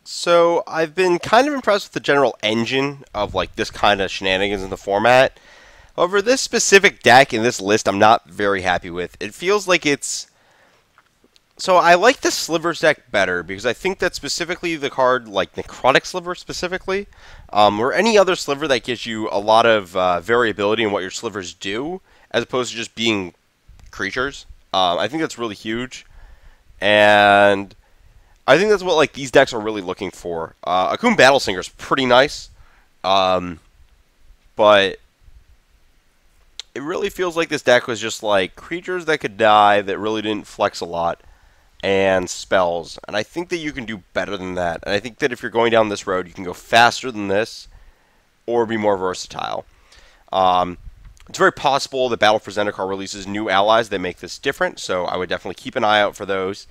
So I've been kind of impressed with the general engine of like this kind of shenanigans in the format. However, this specific deck in this list I'm not very happy with. It feels like it's so I like the Slivers deck better because I think that specifically the card like Necrotic Sliver specifically, or any other sliver that gives you a lot of variability in what your slivers do, as opposed to just being creatures. I think that's really huge, and I think that's what like these decks are really looking for. Akun Battlesinger is pretty nice, um, but it really feels like this deck was just like creatures that could die that really didn't flex a lot, and spells. And I think that you can do better than that. And I think that if you're going down this road, you can go faster than this or be more versatile. Um, it's very possible that Battle for Zendikar releases new allies that make this different, so I would definitely keep an eye out for those.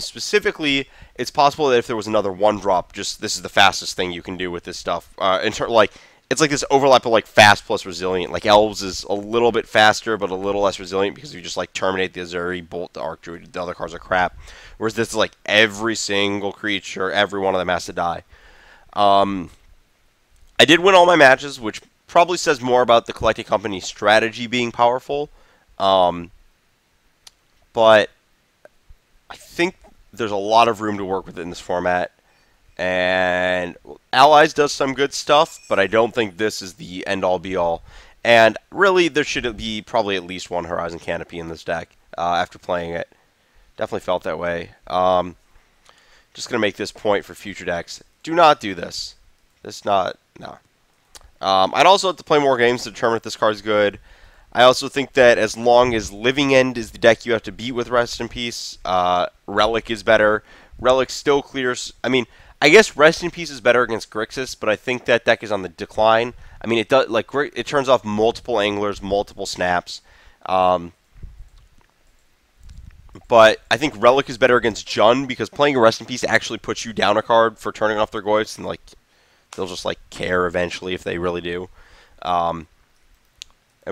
Specifically, it's possible that if there was another one drop, just this is the fastest thing you can do with this stuff. Like it's like this overlap of like fast plus resilient. Like Elves is a little bit faster, but a little less resilient because you just like terminate the Azuri, bolt the Archdruid. The other cards are crap. Whereas this is like every single creature, every one of them has to die. Um, I did win all my matches, which probably says more about the collecting company's strategy being powerful. Um, but I think there's a lot of room to work with in this format. And Allies does some good stuff, but I don't think this is the end-all be-all. And really, there should be probably at least one Horizon Canopy in this deck after playing it. Definitely felt that way. Just going to make this point for future decks. Do not do this. No. I'd also have to play more games to determine if this card's good. I also think that as long as Living End is the deck you have to beat with Rest in Peace, Relic is better. Relic still clears. I mean, I guess Rest in Peace is better against Grixis, but I think that deck is on the decline. I mean, it does like it turns off multiple anglers, multiple snaps. But I think Relic is better against Jund because playing Rest in Peace actually puts you down a card for turning off their Goyfs, and like they'll just like care eventually if they really do. And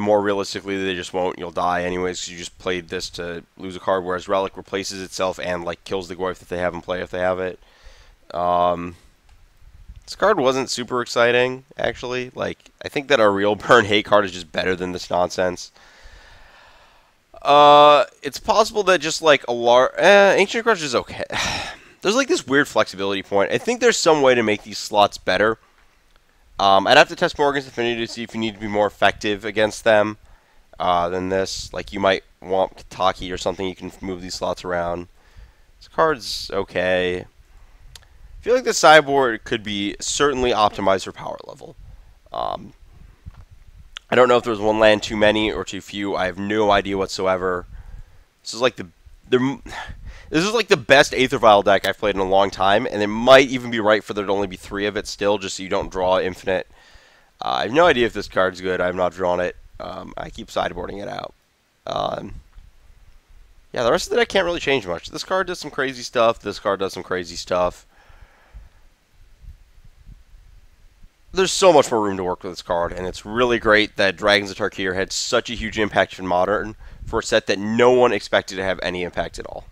more realistically, they just won't. You'll die anyways because you just played this to lose a card, whereas Relic replaces itself and like kills the Goyf that they have in play if they have it. This card wasn't super exciting, actually. Like, I think that a real burn hate card is just better than this nonsense. It's possible that just like a large Ancient Crush is okay. There's like this weird flexibility point. I think there's some way to make these slots better. I'd have to test Morgan's Affinity to see if you need to be more effective against them than this. Like, you might want Kataki or something. You can move these slots around. This card's okay. I feel like the sideboard could be certainly optimized for power level. I don't know if there was one land too many or too few. I have no idea whatsoever. This is like this is like the best Aether Vial deck I've played in a long time, and it might even be right for there to only be 3 of it still, just so you don't draw infinite. I have no idea if this card's good. I have not drawn it. I keep sideboarding it out. Yeah, the rest of the deck can't really change much. This card does some crazy stuff. This card does some crazy stuff. There's so much more room to work with this card, and it's really great that Dragons of Tarkir had such a huge impact in Modern for a set that no one expected to have any impact at all.